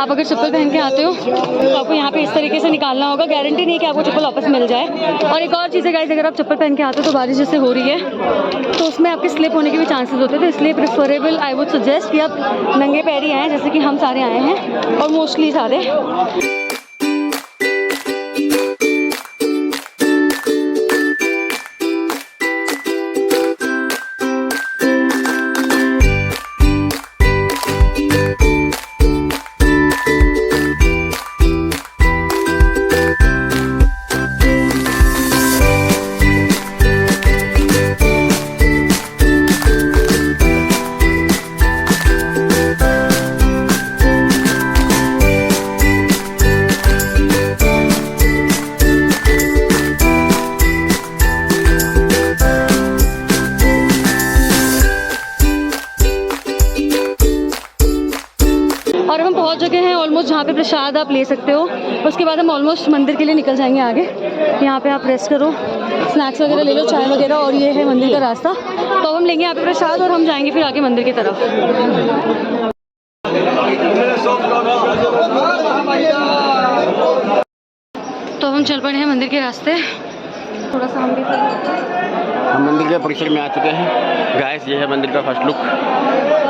आप अगर चप्पल पहन के आते हो तो आपको यहाँ पे इस तरीके से निकालना होगा। गारंटी नहीं कि आपको चप्पल वापस मिल जाए। और एक और चीज़ है गाइस, अगर आप चप्पल पहन के आते हो तो बारिश जैसे हो रही है तो उसमें आपके स्लिप होने के भी चांसेस होते हैं, तो इसलिए प्रेफरेबल आई वुड सजेस्ट कि आप नंगे पैर ही आएँ, जैसे कि हम सारे आए हैं और मोस्टली सारे। और हम पहुंच चुके हैं ऑलमोस्ट जहाँ पे प्रसाद आप ले सकते हो। उसके बाद हम ऑलमोस्ट मंदिर के लिए निकल जाएंगे आगे। यहाँ पे आप रेस्ट करो, स्नैक्स वगैरह ले लो, चाय वगैरह, और ये है मंदिर का रास्ता। तो अब हम लेंगे यहाँ पे प्रसाद और हम जाएंगे फिर आगे मंदिर की तरफ। तो हम चल पड़े हैं मंदिर के रास्ते। थोड़ा सा हम मंदिर के परिसर में आ चुके हैं गाइस। ये है मंदिर का फर्स्ट लुक,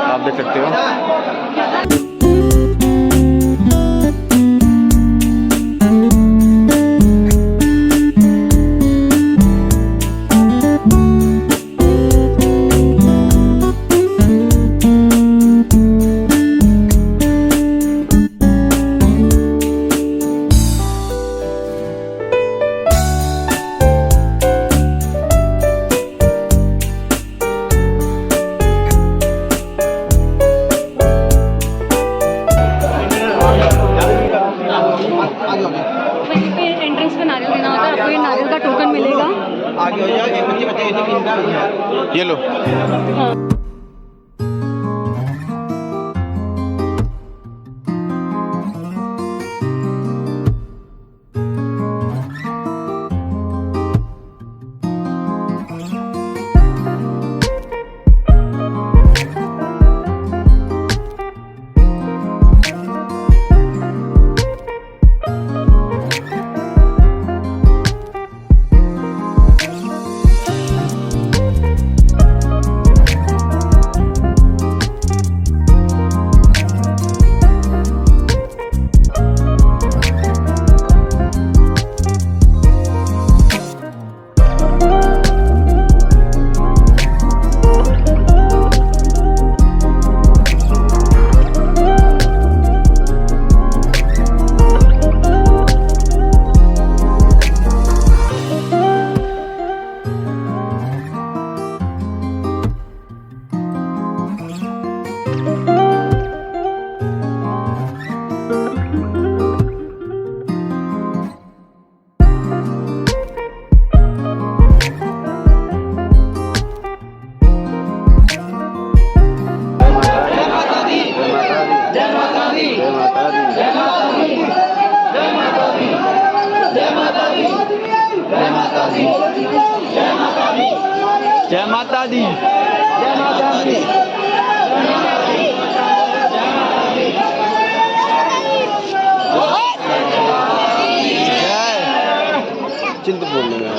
आप देख सकते हो। एंट्रेंस पे नारियल देना होता है, आपको ये नारियल का टोकन मिलेगा। ये लो। हाँ। जय माता दी। जय माता दी। चिंतपूर्ण में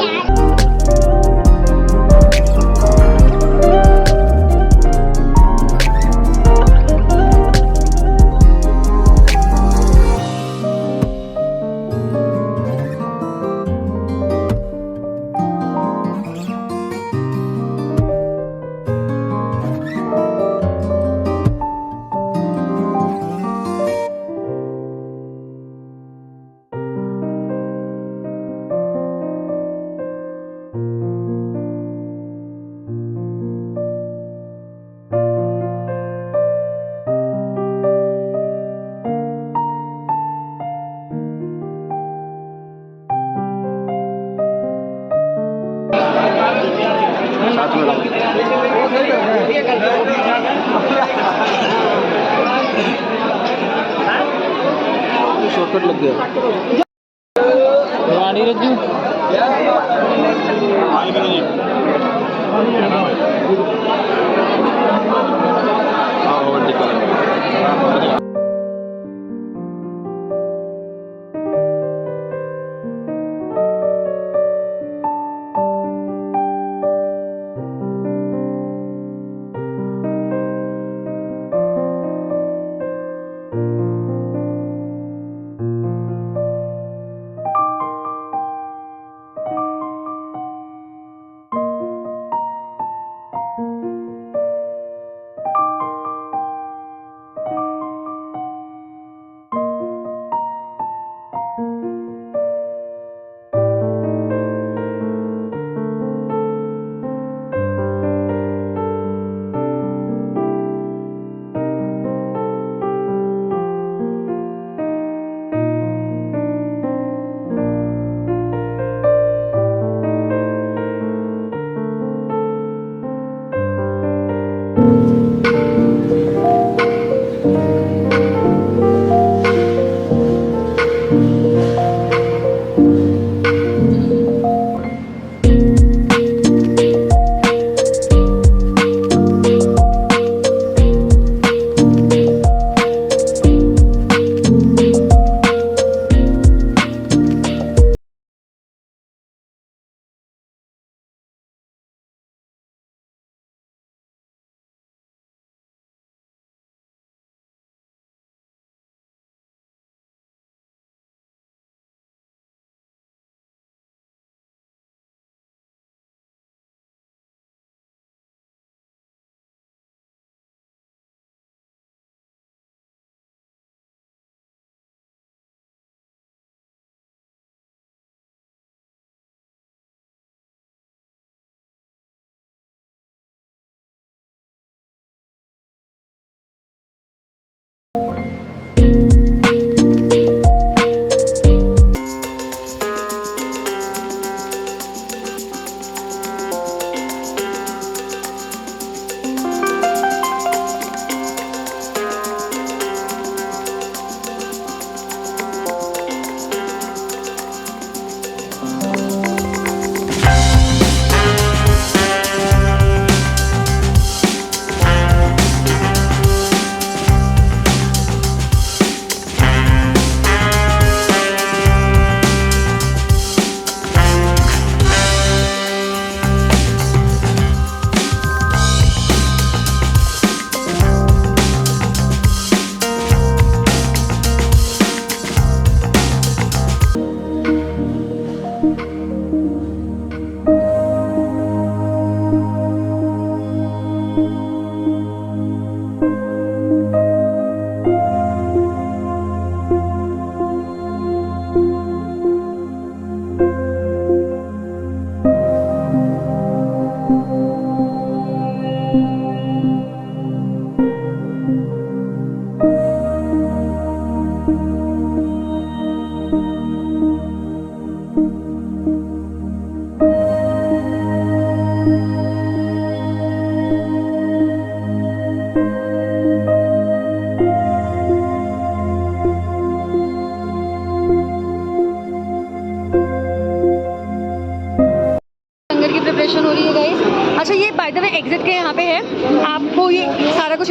शॉर्टकट लग गया। रज्जू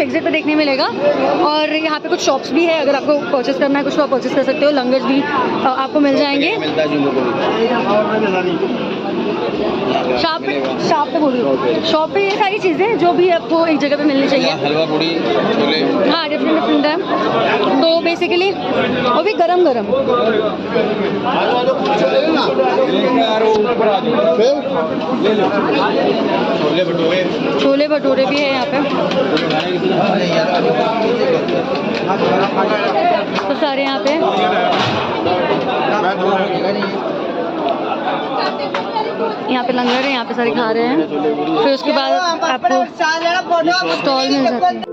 एग्जिट पे देखने मिलेगा। और यहाँ पे कुछ शॉप्स भी है, अगर आपको परचेस करना है कुछ तो आप परचेस कर सकते हो। लंगर्स भी आपको मिल जाएंगे। शॉप पे बोलिए, शॉप पे ये सारी चीज़ें जो भी आपको एक जगह पे मिलनी चाहिए। हलवा पूड़ी छोले, हाँ डिफरेंट है। तो बेसिकली वो भी गरम गरम। छोले भटूरे भी है यहाँ पे, तो सारे यहाँ पे। यहाँ पे लंगर है, यहाँ पे सारे खा रहे हैं। फिर उसके बाद आपको स्टॉल मिल जाता है।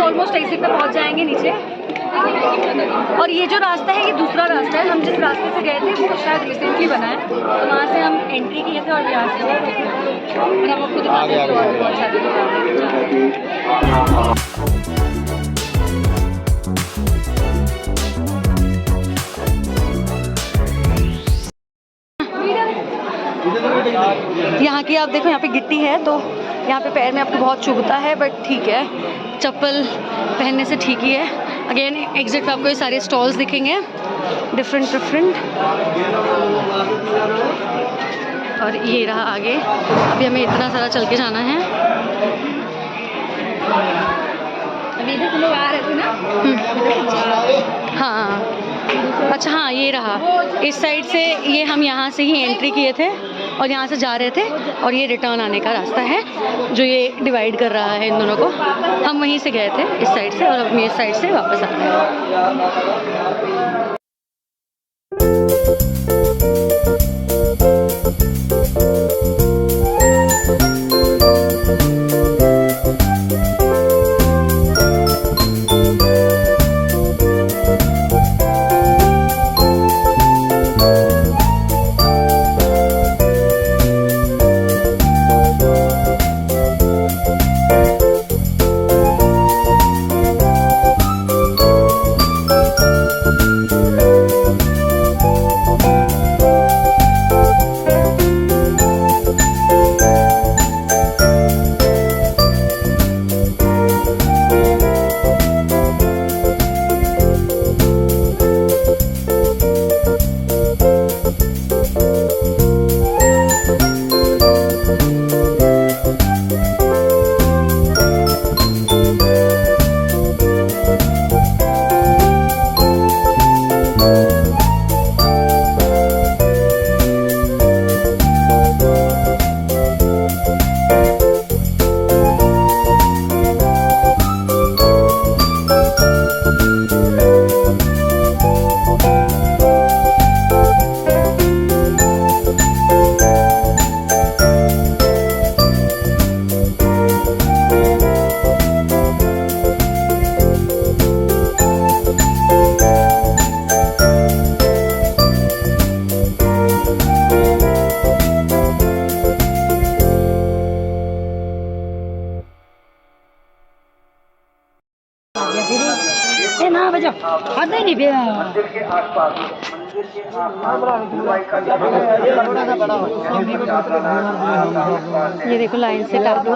ऑलमोस्ट एग्जिट पे पहुंच जाएंगे नीचे। और ये जो रास्ता है ये दूसरा रास्ता है। हम जिस रास्ते से गए थे वो शायद रिसेंटली बना है, तो वहाँ से हम एंट्री किए थे और यहाँ से और हम आपको दिखाते हैं और बहुत सारे। यहाँ की आप देखो, यहाँ पे गिट्टी है तो यहाँ पे पैर में आपको बहुत चुभता है, बट ठीक है, चप्पल पहनने से ठीक ही है। अगेन एग्जिट पे आपको ये सारे स्टॉल्स दिखेंगे डिफरेंट। और ये रहा आगे। अभी हमें इतना सारा चल के जाना है। अभी इधर लोग आ रहे थे ना। हाँ अच्छा, हाँ ये रहा। इस साइड से ये हम यहाँ से ही एंट्री किए थे और यहाँ से जा रहे थे, और ये रिटर्न आने का रास्ता है जो ये डिवाइड कर रहा है इन दोनों को। हम वहीं से गए थे इस साइड से, और अब इस साइड से वापस आ रहे हैं। हाँ बजा खाते ही नहीं फिर ये देखो लाइन से टैटू।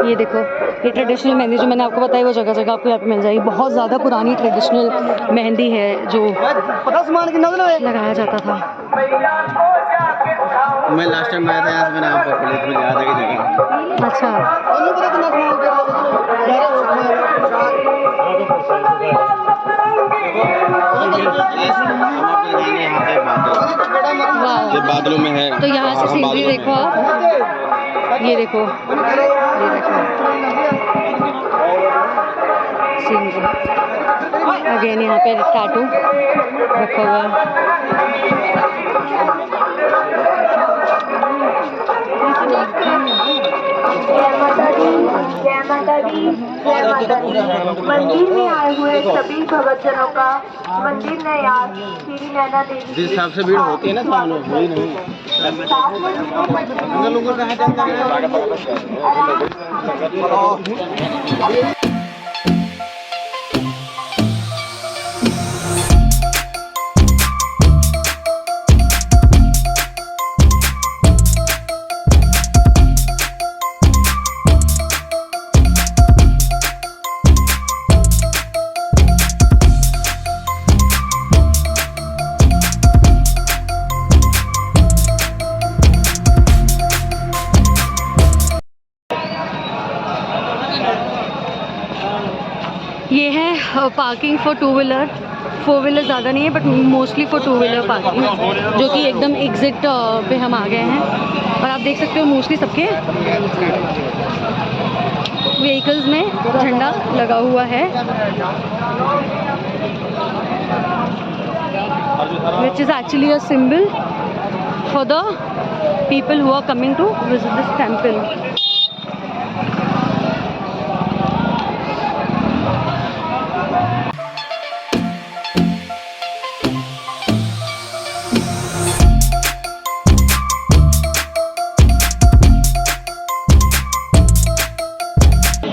ये देखो ये ट्रेडिशनल मेहंदी जो मैंने आपको बताई वो जगह जगह आपको यहाँ पे मिल जाएगी। बहुत ज़्यादा पुरानी ट्रेडिशनल मेहंदी है जो लगाया जाता था। मैं लास्ट टाइम आया था यहाँ से, मैंने आप पकड़ी तो मुझे याद है कि जगह। अच्छा वाह, ये बादलों में है। तो यहाँ से सीनरी देखो आप, ये देखो सीनरी। अगेन यहाँ पे टैटू रखा हुआ है। जय माता दी। मंदिर में आए हुए सभी भक्तजनों का मंदिर में याद श्री नैना देवी जिस हिसाब से भीड़ होती है ना सावन में, वही नहीं लोगों का है। ये है पार्किंग फॉर 2 व्हीलर। 4 व्हीलर ज़्यादा नहीं है but mostly for 2 wheeler parking, जो कि एकदम एग्जिट पे हम आ गए हैं। और आप देख सकते हो मोस्टली सबके व्हीकल्स में झंडा लगा हुआ है, which is actually a symbol for the people who are coming to visit this temple.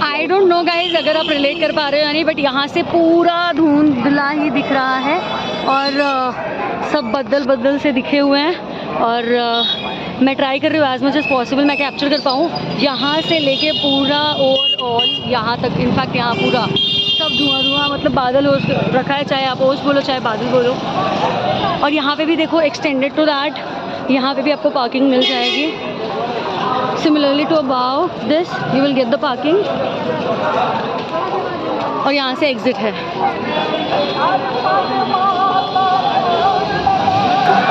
I don't know guys अगर आप रिलेट कर पा रहे हो या नहीं, बट यहाँ से पूरा धुंधला ही दिख रहा है और सब बदल से दिखे हुए हैं। और मैं ट्राई कर रही हूँ एज मच एज पॉसिबल मैं कैप्चर कर पाऊँ यहाँ से लेके पूरा ओवरऑल यहाँ तक। इनफैक्ट यहाँ पूरा सब धुआं मतलब बादल ओस रखा है, चाहे आप ओस बोलो चाहे बादल बोलो। और यहाँ पे भी देखो एक्सटेंडेड टू दैट यहाँ पे भी आपको पार्किंग मिल जाएगी। Similarly to above this, you will get the parking. और यहाँ से एग्जिट है।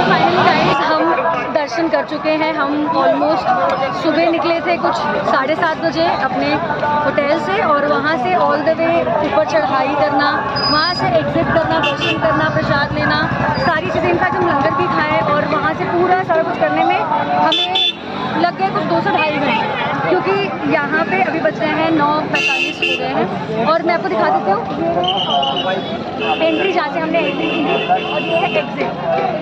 फाइनली गाइस हम दर्शन कर चुके हैं। हम ऑलमोस्ट सुबह निकले थे कुछ 7:30 बजे अपने होटल से, और वहाँ से ऑल द वे ऊपर चढ़ाई करना, वहाँ से एग्जिट करना, दर्शन करना, प्रसाद लेना, सारी चीज़ें। इनफैक्ट हम लंगर भी खाए और वहाँ से पूरा सारा कुछ करने में हमें लग गए कुछ 2 से 2.5 घंटे, क्योंकि यहाँ पे अभी बच रहे हैं 9:45 हो गए हैं। और मैं आपको दिखा देती हूँ एंट्री जहाँ से हमने एंट्री की थी, और ये है एग्जिट। तो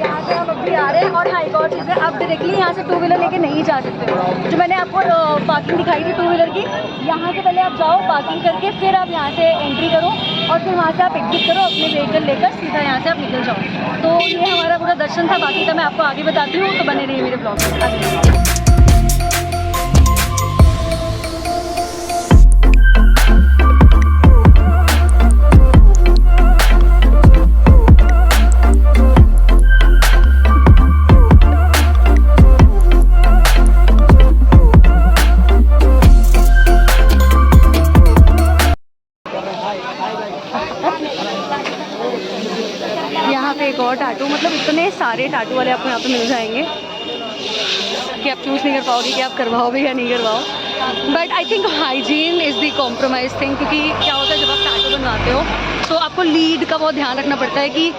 यहाँ से हम अभी आ रहे हैं। और हाँ एक और चीज़ है, आप डायरेक्टली यहाँ से 2 व्हीलर लेके नहीं जा सकते हो। जो मैंने आपको पार्किंग दिखाई थी 2 व्हीलर की, यहाँ से पहले आप जाओ पार्किंग करके, फिर आप यहाँ से एंट्री करो और फिर वहाँ से आप एग्जिट करो अपने व्हीकल लेकर, सीधा यहाँ से आप निकल जाओ। तो ये हमारा पूरा दर्शन था। बाकी का मैं आपको आगे बताती हूँ, तो बने रहिए मेरे ब्लॉग में। यहाँ पे एक और टैटू, मतलब इतने सारे टैटू वाले आपको यहाँ पे मिल जाएंगे कि आप चूज़ नहीं कर पाओगे कि आप करवाओगे या नहीं करवाओ। But I think hygiene is the compromise thing, क्योंकि क्या होता है जब आप टैटू बनवाते हो तो आपको लीड का बहुत ध्यान रखना पड़ता है कि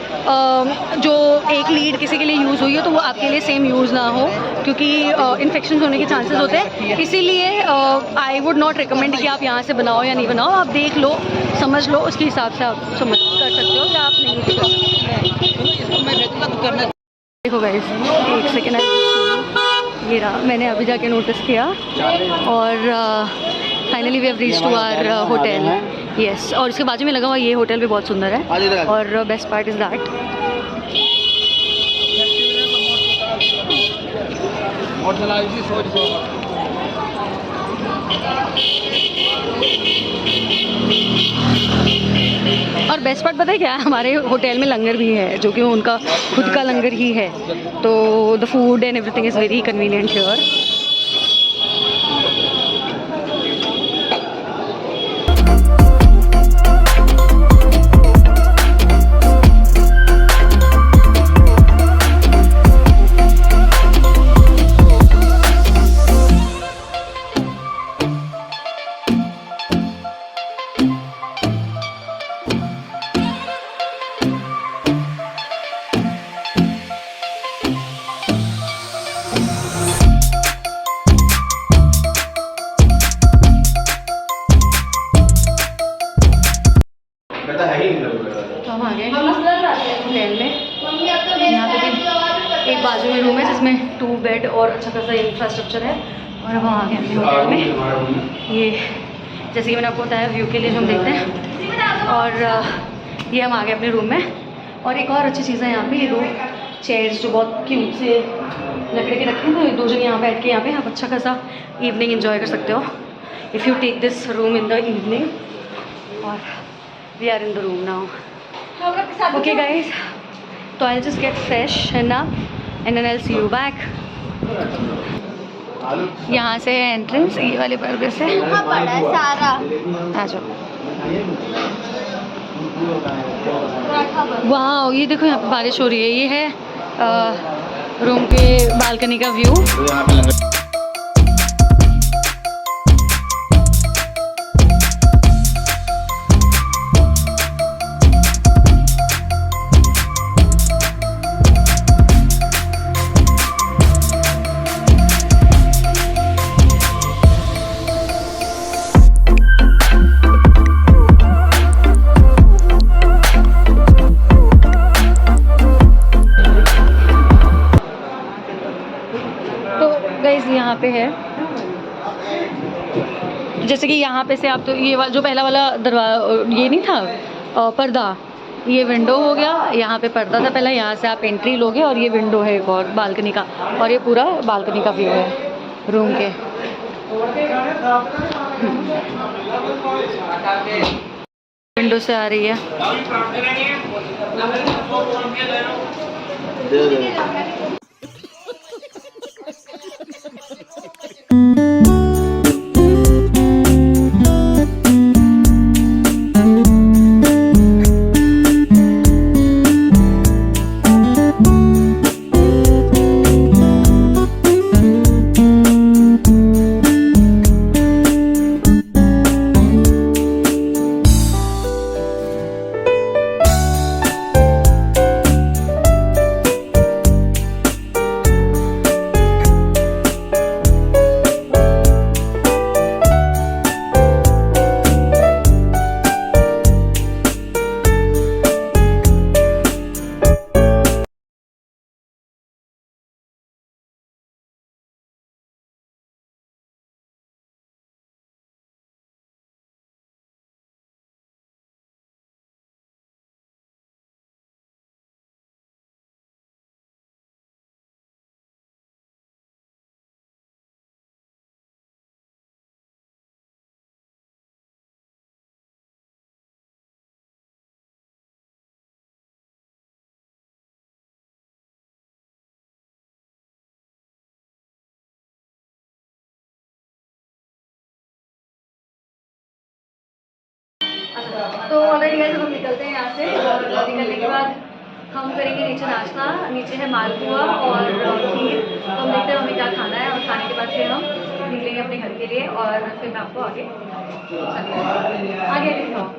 जो एक लीड किसी के लिए यूज़ हुई हो तो वो आपके लिए सेम यूज़ ना हो, क्योंकि इन्फेक्शन होने के चांसेस होते हैं। इसीलिए आई वुड नॉट रिकमेंड कि आप यहाँ से बनाओ या नहीं बनाओ। आप देख लो, समझ लो, उसके हिसाब से आप समझ कर सकते हो कि आप नहीं देखो गाइस, एक सेकेंड, ये रहा, मैंने अभी जाके नोटिस किया और finally we have reach to our hotel. Yes, और इसके बाजू में लगा हुआ ये होटल भी बहुत सुंदर है और बेस्ट पार्ट इज़ दैट और बेस्ट पार्ट पता है क्या है, हमारे होटल में लंगर भी है जो कि उनका खुद का लंगर ही है, तो the food and everything is very convenient here. तो हम आ गए होटल में। यहाँ पे भी एक बाजू में रूम है जिसमें 2 बेड और अच्छा खासा इंफ्रास्ट्रक्चर है और अब हम आ गए अपने होटल में। ये जैसे कि मैंने आपको बताया व्यू के लिए जो हम देखते हैं, और ये हम आ गए अपने रूम में। और एक और अच्छी चीज़ है यहाँ पे, ये 2 चेयर्स जो बहुत क्यूट से लकड़े के रखे हैं, तो 2 जन यहाँ बैठ के यहाँ पे आप अच्छा खासा इवनिंग एंजॉय कर सकते हो if you take this room in the evening. और we are in the room now. Okay guys, so I'll just get fresh and then I'll see you back. यहाँ से एंट्रेंस ये वाले पर्दे से बड़ा है सारा। आ जाओ। वाह, ये देखो यहाँ पे बारिश हो रही है। ये है रूम के बालकनी का व्यू। यहाँ पे है जैसे कि यहाँ पे से आप तो ये जो पहला वाला दरवाजा ये नहीं था पर्दा, ये विंडो हो गया। यहाँ पे पर्दा था पहला, यहाँ से आप एंट्री लोगे और ये विंडो है एक और बालकनी का, और ये पूरा बालकनी का व्यू है रूम के। विंडो से आ रही है। तो ऑलरेडी गाइस हम निकलते हैं यहाँ से, और निकलने के बाद हम करेंगे नीचे नाश्ता। नीचे है मालपुआ और खीर, तो हम देखते हैं हमें क्या खाना है, और खाने के बाद फिर हम निकलेंगे अपने घर के लिए, और फिर मैं आपको आगे दिखाऊँ।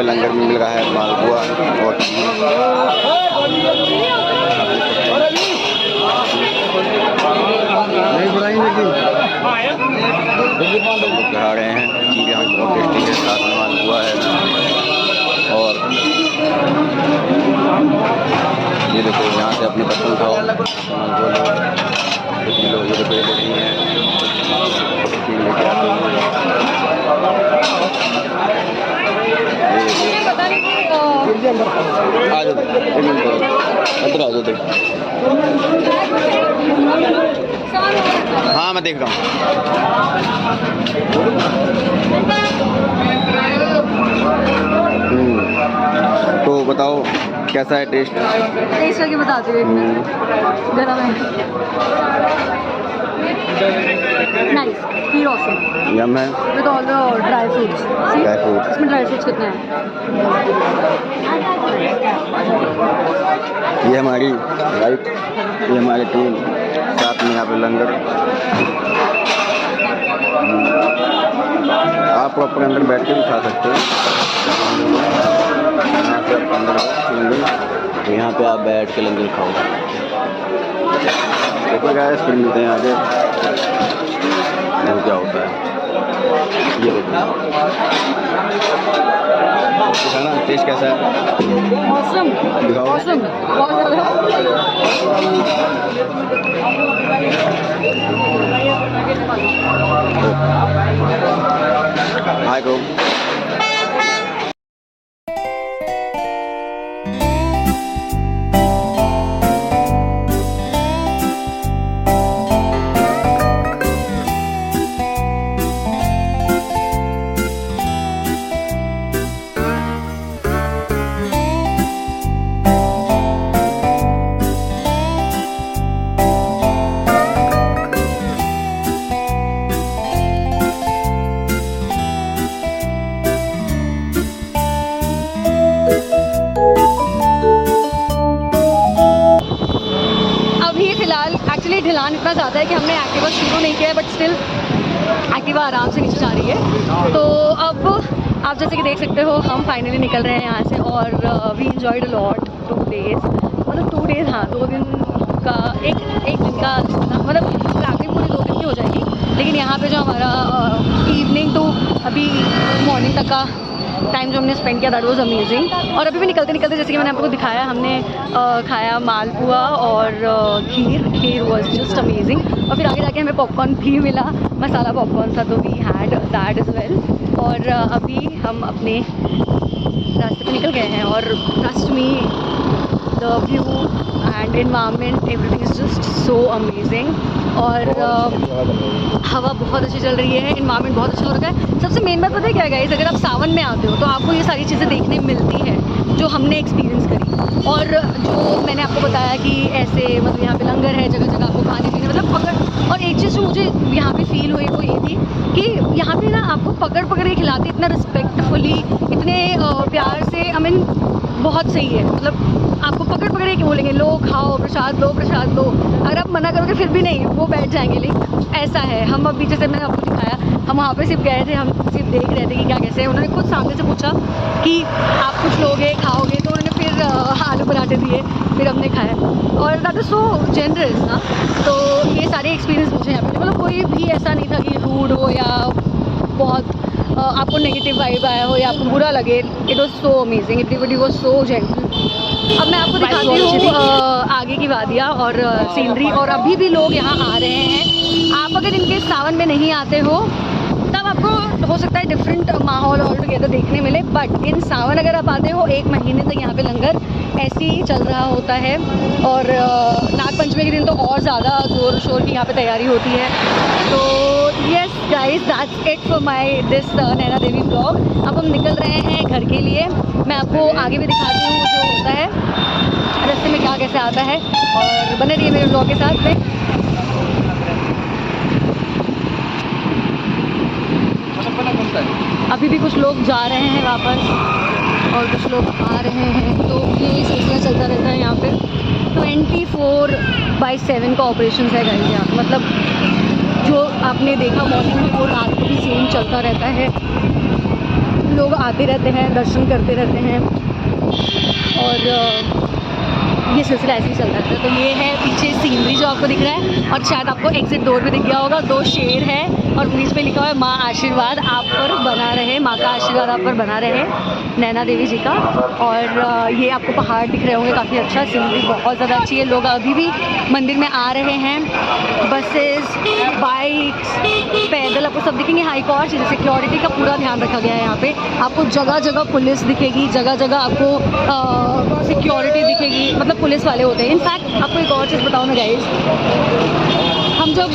पे लंगर में मिल रहा है मालपुआ और चढ़ा रहे हैं। चीज़ यहाँ बहुत टेस्टी है, साथ में मालपुआ है और ये देखो यहाँ से अपनी पसंद खाओ मालपुआ लो, कुछ भी लो। ये देखो ये नहीं है लेके आते हैं। आ जाओ एक मिनट अंदर आ जाओ। हाँ मैं देख रहा हूँ। तो बताओ कैसा है टेस्ट? टेस्ट करके बताती हूँ एक मिनट। गरम है, नाइस, खीर ऑसम, यम है with all the dry fruits. Dry fruits. इसमें ड्राई फ्रूट्स कितने हैं? ये हमारी राइट, ये हमारी टीम, साथ में यहाँ पे लंगर। आप प्रॉपर अंदर बैठ के भी खा सकते हो। यहाँ पे आप अंदर तो यहाँ पे आप बैठ के लंगर खाओ। देखो गाइस, फिर मिलते हैं आगे क्या होता है। ये देखो ना टेस्ट कैसा है? ऑसम, दिखाओ। ऑसम, बहुत ज़्यादा। हाय गो। ढलान इतना ज़्यादा है कि हमने एक्टिवा शुरू नहीं किया है, बट स्टिल एक्टिवा आराम से नीचे जा रही है। तो अब आप जैसे कि देख सकते हो हम फाइनली निकल रहे हैं यहाँ से और we enjoyed a lot 2 days, मतलब 2 डेज़, हाँ 2 दिन का एक दिन का, मतलब ट्रैवलिंग पूरी 2 दिन की हो जाएगी। लेकिन यहाँ पे जो हमारा इवनिंग टू अभी मॉर्निंग तक का टाइम जो हमने स्पेंड किया दैट वाज अमेजिंग। और अभी भी निकलते निकलते जैसे कि मैंने आपको दिखाया, हमने खाया मालपुआ और खीर वाज जस्ट अमेजिंग। और फिर आगे जाके हमें पॉपकॉर्न भी मिला, मसाला पॉपकॉर्न था, तो we had that as well. और अभी हम अपने रास्ते पे निकल गए हैं और trust me the view and environment everything is just so amazing. और हवा बहुत अच्छी चल रही है, एनवायरनमेंट बहुत अच्छा हो रखा है। सबसे मेन बात पता है क्या है गाइस, अगर आप सावन में आते हो तो आपको ये सारी चीज़ें देखने मिलती हैं जो हमने एक्सपीरियंस करी। और जो मैंने आपको बताया कि ऐसे मतलब यहाँ पे लंगर है, जगह जगह आपको खाने पीने, मतलब पकड़। और एक चीज़ जो मुझे यहाँ पे फील हुई वो ये थी कि यहाँ पे ना आपको पकड़ पकड़ के खिलाते, इतना रिस्पेक्टफुली, इतने प्यार से। आई मीन बहुत सही है, मतलब आपको पकड़ पकड़ के बोलेंगे लो खाओ, प्रसाद लो, प्रसाद लो। अगर आप मना करोगे फिर भी नहीं, वो बैठ जाएंगे। लेकिन ऐसा है, हम अभी जैसे मैंने आपको दिखाया, हम वहाँ पे सिर्फ गए थे, हम सिर्फ देख रहे थे कि क्या कैसे है। उन्होंने खुद सामने से पूछा कि आप कुछ लोगे खाओगे, तो उन्होंने फिर आलू पराठे दिए, फिर हमने खाया। और दैट इज़ सो जेनरस ना। तो ये सारे एक्सपीरियंस मुझे यहाँ पे, मतलब कोई भी ऐसा नहीं था कि रूड हो या बहुत आपको नेगेटिव वाइब आया हो या आपको बुरा लगे। It was so amazing, everybody was so gentle. अब मैं आपको दिखाती हूँ आगे की वादियाँ और सीनरी। और अभी भी लोग यहाँ आ रहे हैं। आप अगर इनके सावन में नहीं आते हो तब आपको हो सकता है डिफरेंट माहौल ऑल टुगेदर देखने मिले, बट इन सावन अगर आप आते हो 1 महीने तक यहाँ पे लंगर ऐसे ही चल रहा होता है। और नागपंचमी के दिन तो और ज़्यादा जोर शोर की यहाँ पे तैयारी होती है। तो yes guys, that's it for my this Naina Devi blog. अब हम निकल रहे हैं घर के लिए। मैं आपको आगे भी दिखाती हूँ जो होता है रास्ते में, क्या कैसे आता है। और बने रहिए मेरे ब्लॉग के साथ में। अभी भी कुछ लोग जा रहे हैं वापस और कुछ लोग आ रहे हैं, तो ये सिलसिला चलता रहता है यहाँ पे। 24/7 का ऑपरेशन है गाइस यहाँ पे। मतलब जो आपने देखा मॉर्निंग में वो रात को भी सेम चलता रहता है। लोग आते रहते हैं, दर्शन करते रहते हैं और ये सिलसिला ऐसे ही चलता रहता है। तो ये है पीछे सीनरी जो आपको दिख रहा है और शायद आपको एग्जिट डोर भी दिख गया होगा, 2 शेर है और बीच में लिखा हुआ है माँ आशीर्वाद आप पर बना रहे, माँ का आशीर्वाद आप पर बना रहे, नैना देवी जी का। और ये आपको पहाड़ दिख रहे होंगे, काफ़ी अच्छा, सीनरी बहुत ज़्यादा अच्छी है। लोग अभी भी मंदिर में आ रहे हैं, बसेस, बाइक्स, पैदल आपको सब दिखेंगे। हाँ, एक और चीज़, सिक्योरिटी का पूरा ध्यान रखा गया है यहाँ पे। आपको जगह जगह पुलिस दिखेगी, जगह जगह आपको सिक्योरिटी दिखेगी, मतलब पुलिस वाले होते हैं। इनफैक्ट आपको एक और चीज़ बताऊँ ना गाइस, हम जब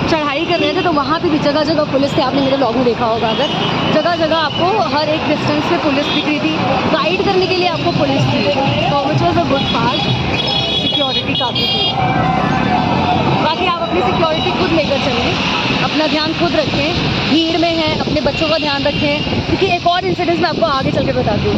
चढ़ाई कर रहे थे तो वहाँ पे भी जगह जगह पुलिस थे, आपने मेरे ब्लॉग में देखा होगा अगर, जगह जगह आपको हर एक डिस्टेंस पे पुलिस दिख रही थी, गाइड करने के लिए आपको पुलिस थी, तो which was a good part, security काफ़ी थी। बाकी आप अपनी सिक्योरिटी खुद लेकर चलें, अपना ध्यान खुद रखें, भीड़ में हैं अपने बच्चों का ध्यान रखें, क्योंकि एक और इंसिडेंस मैं आपको आगे चल के बताती हूँ।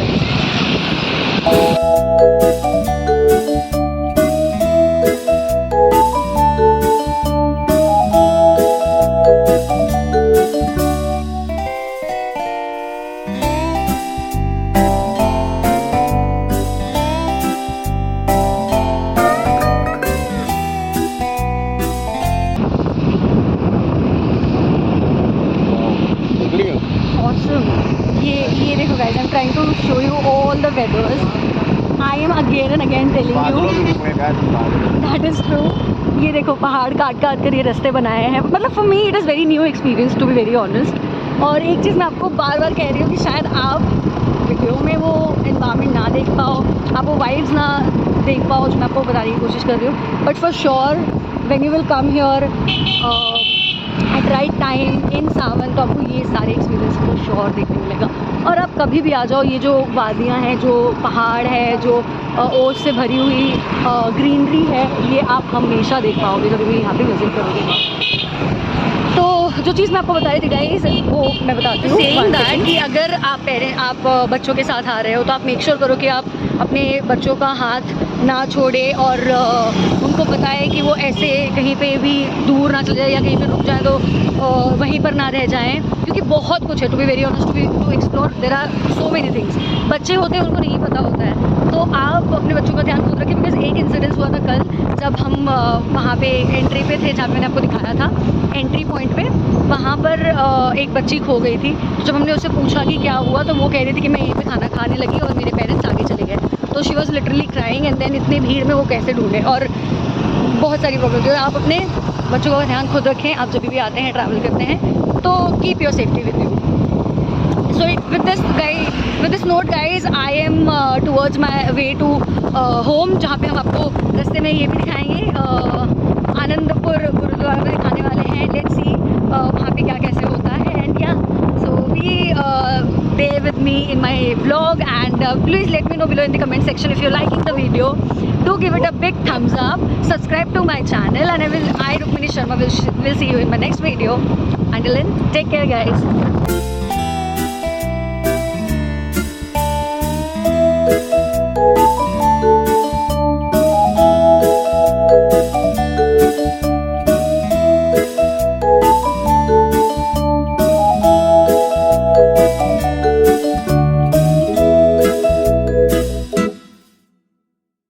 ये देखो guys, I am trying to show you all the weathers. I am again and again telling you that is true. ये देखो पहाड़ काट काट कर ये रास्ते बनाए हैं, मतलब for me it is very new experience to be very honest. और एक चीज़ मैं आपको बार बार कह रही हूँ कि शायद आप वीडियो में वो एनवायरनमेंट ना देख पाओ, आप वो वाइब्स ना देख पाओ जो मैं आपको बताने की कोशिश कर रही हूँ, but for sure when you will come here at right time in Sawan, तो आपको ये सारे एक्सपीरियंस को श्योर देखने मिलेगा। और आप कभी भी आ जाओ, ये जो वादियाँ हैं, जो पहाड़ है, जो ओस से भरी हुई ग्रीनरी है, ये आप हमेशा देख पाओगे जब भी यहाँ पे विजिट करोगे। तो जो चीज़ मैं आपको बता रही थी गाइस, वो मैं बताती हूँ सेइंग दैट कि अगर आप बच्चों के साथ आ रहे हो तो आप मेक श्योर करो कि आप अपने बच्चों का हाथ ना छोड़े और उनको बताएं कि वो ऐसे कहीं पे भी दूर ना चले जाए या कहीं पे रुक जाए तो वहीं पर ना रह जाएं, क्योंकि बहुत कुछ है to be very honest, to explore, there are so many things. बच्चे होते हैं, उनको नहीं पता होता है, तो आप अपने बच्चों का ध्यान खुद रखें। बिकॉज एक इंसिडेंस हुआ था कल, जब हम वहाँ पे एंट्री पे थे, जहाँ मैंने आपको दिखाया था एंट्री पॉइंट पे, वहाँ पर एक बच्ची खो गई थी। तो जब हमने उससे पूछा कि क्या हुआ, तो वो कह रही थी कि मैं यहीं पे खाना खाने लगी और मेरे पेरेंट्स आगे चले गए। तो she was literally crying and then इतनी भीड़ में वो कैसे ढूंढे, और बहुत सारी प्रॉब्लम है। आप अपने बच्चों का ध्यान खुद रखें, आप जब भी आते हैं, ट्रैवल करते हैं, तो keep your safety with you. So with this note guys, I am towards my way to home, जहाँ पे हम आपको रास्ते में ये भी दिखाएंगे, आनंदपुर गुरुद्वारा में दिखाने वाले हैं। लेट्स सी वहाँ पे क्या कैसे होता है, एंड या so be there with me in my vlog, and please let me know below in the comment section if you're liking the video. Do give it a big thumbs up, subscribe to my channel, and I Rukmini Sharma will see you in my next video. Until then, take care guys.